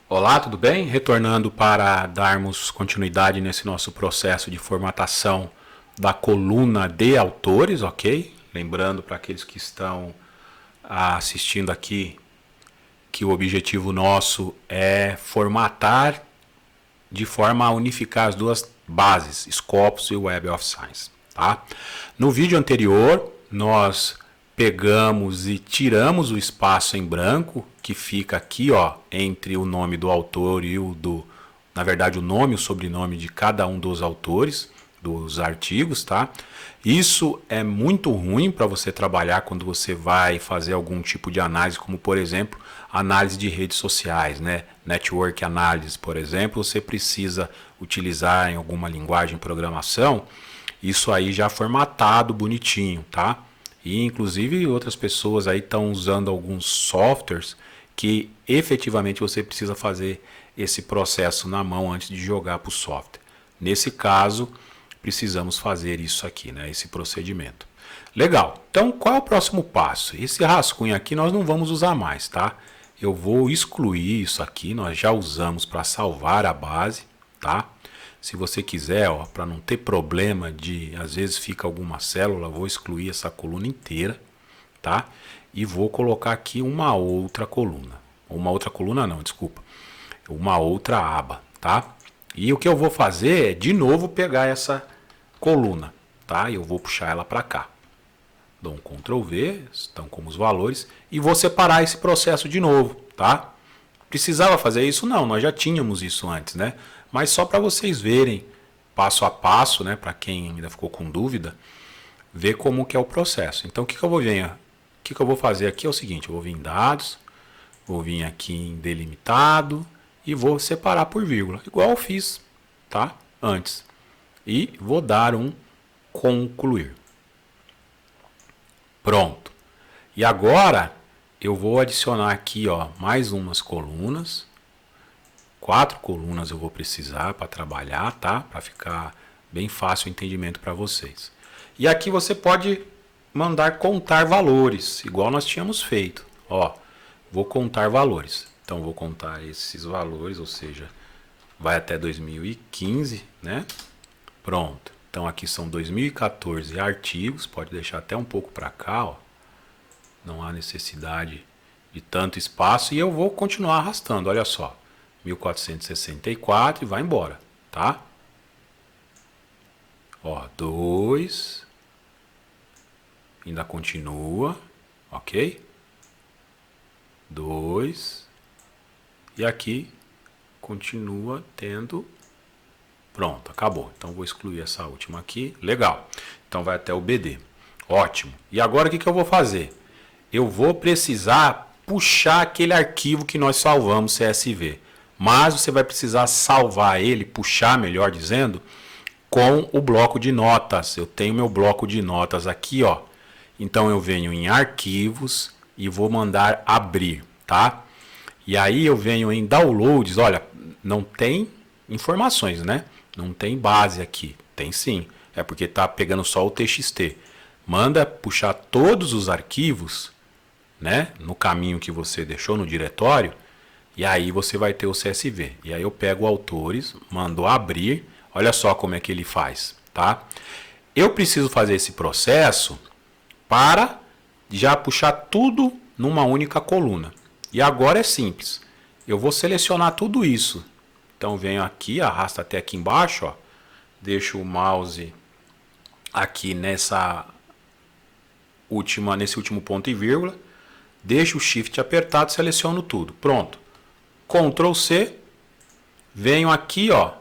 Olá, tudo bem? Retornando para darmos continuidade nesse nosso processo de formatação da coluna de autores, ok? Lembrando para aqueles que estão assistindo aqui que o objetivo nosso é formatar de forma a unificar as duas bases, Scopus e Web of Science, tá? No vídeo anterior, nós pegamos e tiramos o espaço em branco que fica aqui, ó, entre o nome do autor e na verdade, o nome e o sobrenome de cada um dos autores dos artigos, tá? Isso é muito ruim para você trabalhar quando você vai fazer algum tipo de análise, como por exemplo, análise de redes sociais, né? Network Analysis, por exemplo, você precisa utilizar em alguma linguagem de programação, isso aí já formatado, bonitinho, tá? E inclusive outras pessoas aí estão usando alguns softwares que efetivamente você precisa fazer esse processo na mão antes de jogar para o software. Nesse caso, precisamos fazer isso aqui, né? Esse procedimento. Legal. Então, qual é o próximo passo? Esse rascunho aqui nós não vamos usar mais, tá? Eu vou excluir isso aqui, nós já usamos para salvar a base, tá? Se você quiser, ó, para não ter problema de, às vezes fica alguma célula, vou excluir essa coluna inteira, tá? E vou colocar aqui uma outra coluna. Uma outra coluna não, desculpa. Uma outra aba, tá? E o que eu vou fazer é, de novo, pegar essa coluna, tá? Eu vou puxar ela para cá. Dou um Ctrl V, estão como os valores, e vou separar esse processo de novo, tá? Precisava fazer isso? Não, nós já tínhamos isso antes, né? Mas só para vocês verem passo a passo, né? Para quem ainda ficou com dúvida, ver como que é o processo. Então, o que eu vou fazer aqui é o seguinte: eu vou vir em dados, vou vir aqui em delimitado e vou separar por vírgula, igual eu fiz, tá? Antes. E vou dar um concluir. Pronto. E agora eu vou adicionar aqui, ó, mais umas colunas. 4 colunas eu vou precisar para trabalhar, tá? Para ficar bem fácil o entendimento para vocês. E aqui você pode mandar contar valores, igual nós tínhamos feito. Ó, vou contar valores. Então vou contar esses valores, ou seja, vai até 2015, né? Pronto. Então aqui são 2014 artigos, pode deixar até um pouco para cá, ó. Não há necessidade de tanto espaço e eu vou continuar arrastando, olha só. 1464 e vai embora, tá? Ó, 2. Ainda continua, ok? 2. E aqui continua tendo. Pronto, acabou. Então vou excluir essa última aqui. Legal. Então vai até o BD. Ótimo. E agora o que eu vou fazer? Eu vou precisar puxar aquele arquivo que nós salvamos CSV. Mas você vai precisar salvar ele, puxar, melhor dizendo, com o bloco de notas. Eu tenho meu bloco de notas aqui, ó. Então eu venho em arquivos e vou mandar abrir, tá? E aí eu venho em downloads, olha, não tem informações, né? Não tem base aqui. Tem sim, é porque tá pegando só o TXT. Manda puxar todos os arquivos, né? No caminho que você deixou no diretório. E aí você vai ter o CSV. E aí eu pego autores, mando abrir. Olha só como é que ele faz, tá? Eu preciso fazer esse processo para já puxar tudo numa única coluna. E agora é simples. Eu vou selecionar tudo isso. Então venho aqui, arrasto até aqui embaixo, ó. Deixo o mouse aqui nesse último ponto e vírgula. Deixo o Shift apertado, seleciono tudo. Pronto. Ctrl C, venho aqui, ó,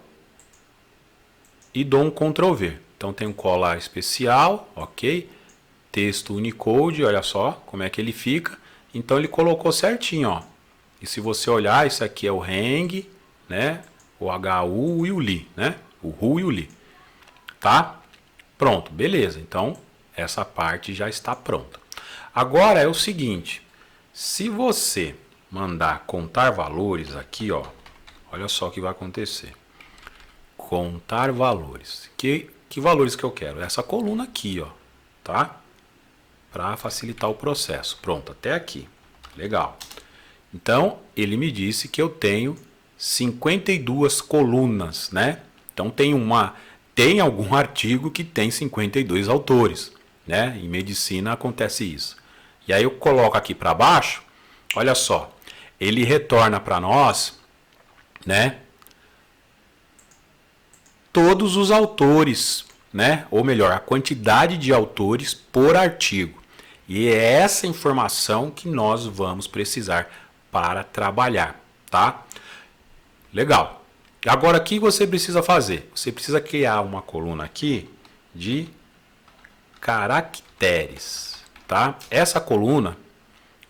e dou um Ctrl V. Então tem um colar especial, ok? Texto Unicode, olha só como é que ele fica. Então ele colocou certinho, ó. E se você olhar, isso aqui é o hang, né? O HU e o li, né? O RU e o li. Tá? Pronto, beleza. Então essa parte já está pronta. Agora é o seguinte, se você mandar contar valores aqui, ó, olha só o que vai acontecer. Contar valores. Que valores que eu quero? Essa coluna aqui, ó, tá? Para facilitar o processo. Pronto, até aqui. Legal. Então, ele me disse que eu tenho 52 colunas, né? Então tem algum artigo que tem 52 autores, né? Em medicina acontece isso. E aí eu coloco aqui para baixo, olha só, ele retorna para nós, né? Todos os autores, né? Ou melhor, a quantidade de autores por artigo. E é essa informação que nós vamos precisar para trabalhar, tá? Legal. Agora, o que você precisa fazer? Você precisa criar uma coluna aqui de caracteres, tá? Essa coluna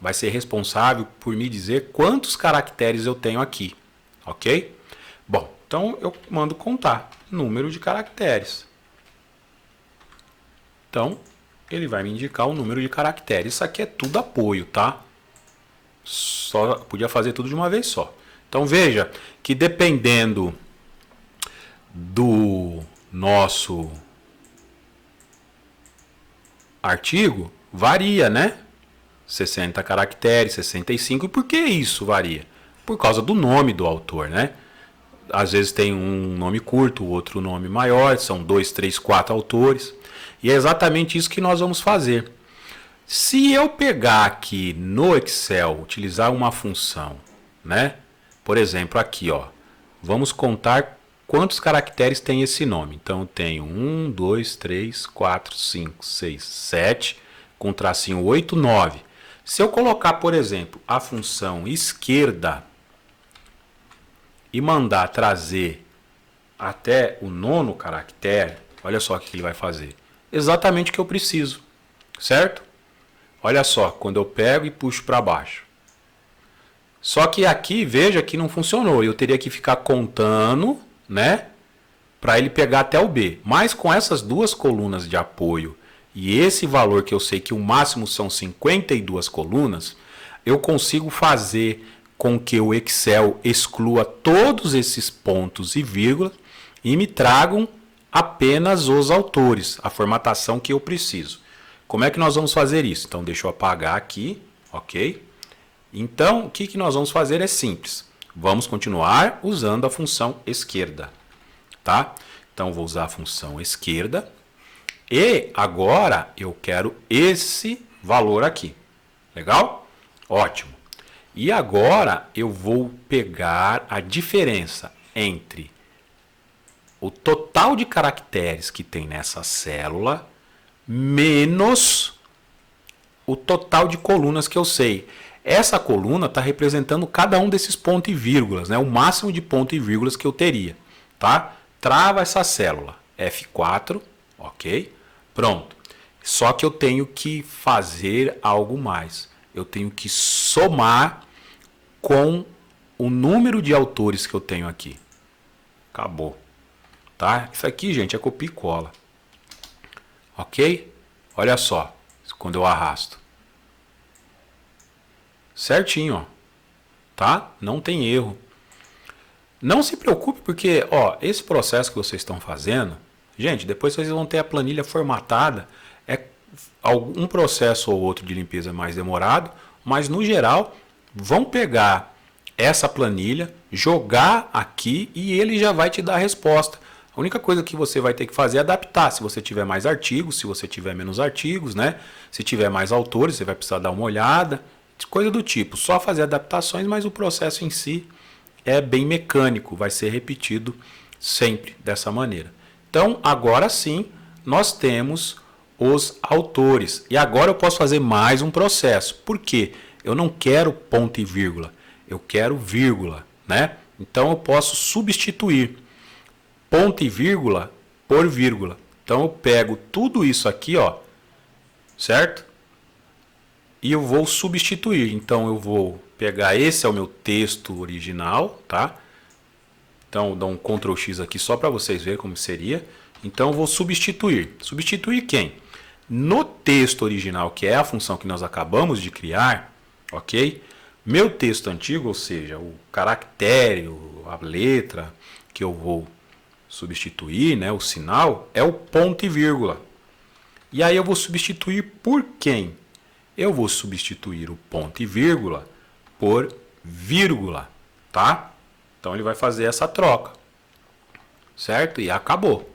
vai ser responsável por me dizer quantos caracteres eu tenho aqui, ok? Bom, então eu mando contar número de caracteres. Então, ele vai me indicar o número de caracteres. Isso aqui é tudo apoio, tá? Só podia fazer tudo de uma vez só. Então veja que dependendo do nosso artigo, varia, né? 60 caracteres, 65. E por que isso varia? Por causa do nome do autor, né? Às vezes tem um nome curto, o outro nome maior, são 2, 3, 4 autores. E é exatamente isso que nós vamos fazer. Se eu pegar aqui no Excel, utilizar uma função, né? Por exemplo, aqui, ó, vamos contar quantos caracteres tem esse nome. Então, eu tenho 1, 2, 3, 4, 5, 6, 7, com tracinho 8, 9. Se eu colocar, por exemplo, a função esquerda e mandar trazer até o 9º caractere, olha só o que ele vai fazer. Exatamente o que eu preciso, certo? Olha só, quando eu pego e puxo para baixo. Só que aqui, veja que não funcionou. Eu teria que ficar contando, né? Para ele pegar até o B. Mas com essas duas colunas de apoio e esse valor que eu sei que o máximo são 52 colunas, eu consigo fazer com que o Excel exclua todos esses pontos e vírgula e me tragam apenas os autores, a formatação que eu preciso. Como é que nós vamos fazer isso? Então, deixa eu apagar aqui, ok? Então, o que nós vamos fazer é simples. Vamos continuar usando a função esquerda, tá? Então, vou usar a função esquerda. E agora, eu quero esse valor aqui. Legal? Ótimo. E agora, eu vou pegar a diferença entre o total de caracteres que tem nessa célula menos o total de colunas que eu sei. Essa coluna está representando cada um desses pontos e vírgulas, né? O máximo de pontos e vírgulas que eu teria, tá? Trava essa célula, F4, ok? Pronto. Só que eu tenho que fazer algo mais. Eu tenho que somar com o número de autores que eu tenho aqui. Acabou. Tá? Isso aqui, gente, é copia e cola. Ok? Olha só, quando eu arrasto. Certinho, ó. Tá? Não tem erro. Não se preocupe porque, ó, esse processo que vocês estão fazendo, gente, depois vocês vão ter a planilha formatada. É algum processo ou outro de limpeza mais demorado, mas no geral, vão pegar essa planilha, jogar aqui e ele já vai te dar a resposta. A única coisa que você vai ter que fazer é adaptar. Se você tiver mais artigos, se você tiver menos artigos, né? Se tiver mais autores, você vai precisar dar uma olhada. Coisa do tipo. Só fazer adaptações, mas o processo em si é bem mecânico. Vai ser repetido sempre dessa maneira. Então, agora sim, nós temos os autores. E agora eu posso fazer mais um processo. Por quê? Eu não quero ponto e vírgula. Eu quero vírgula, né? Então, eu posso substituir ponto e vírgula por vírgula. Então eu pego tudo isso aqui, ó, certo? E eu vou substituir. Então eu vou pegar, esse é o meu texto original, tá? Então eu dou um Ctrl X aqui só para vocês verem como seria. Então eu vou substituir. Substituir quem? No texto original, que é a função que nós acabamos de criar, ok? Meu texto antigo, ou seja, o caractere, a letra que eu vou substituir, né, o sinal, é o ponto e vírgula. E aí eu vou substituir por quem? Eu vou substituir o ponto e vírgula por vírgula, tá? Então ele vai fazer essa troca, certo? E acabou.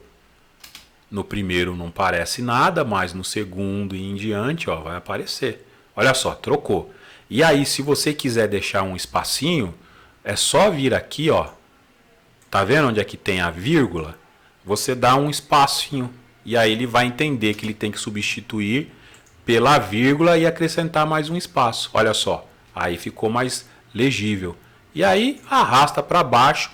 No primeiro não aparece nada, mas no segundo e em diante, ó, vai aparecer. Olha só, trocou. E aí, se você quiser deixar um espacinho, é só vir aqui, ó. Tá vendo onde é que tem a vírgula? Você dá um espacinho. E aí ele vai entender que ele tem que substituir pela vírgula e acrescentar mais um espaço. Olha só, aí ficou mais legível. E aí arrasta para baixo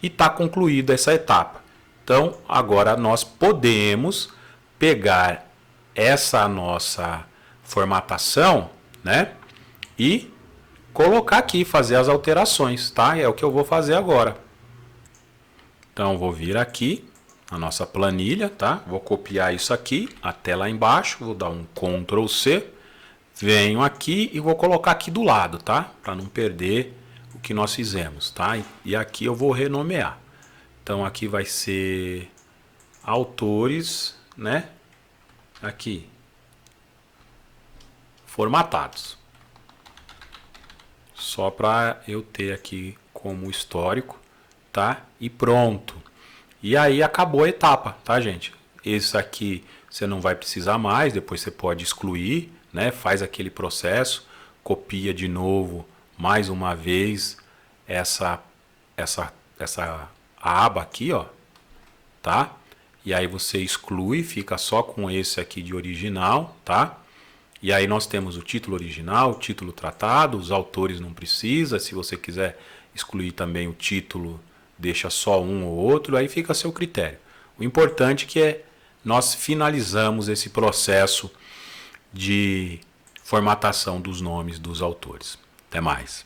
e está concluída essa etapa. Então agora nós podemos pegar essa nossa formatação, né? E colocar aqui, fazer as alterações, tá? É o que eu vou fazer agora. Então vou vir aqui na nossa planilha, tá? Vou copiar isso aqui até lá embaixo, vou dar um Ctrl C, venho aqui e vou colocar aqui do lado, tá? Para não perder o que nós fizemos, tá? E aqui eu vou renomear. Então aqui vai ser autores, né? Aqui, formatados. Só para eu ter aqui como histórico, tá? E pronto. E aí acabou a etapa, tá, gente? Esse aqui você não vai precisar mais, depois você pode excluir, né? Faz aquele processo, copia de novo mais uma vez essa aba aqui, ó, tá? E aí você exclui, fica só com esse aqui de original, tá? E aí nós temos o título original, o título tratado, os autores não precisa, se você quiser excluir também o título, deixa só um ou outro, aí fica a seu critério. O importante que é nós finalizamos esse processo de formatação dos nomes dos autores. Até mais.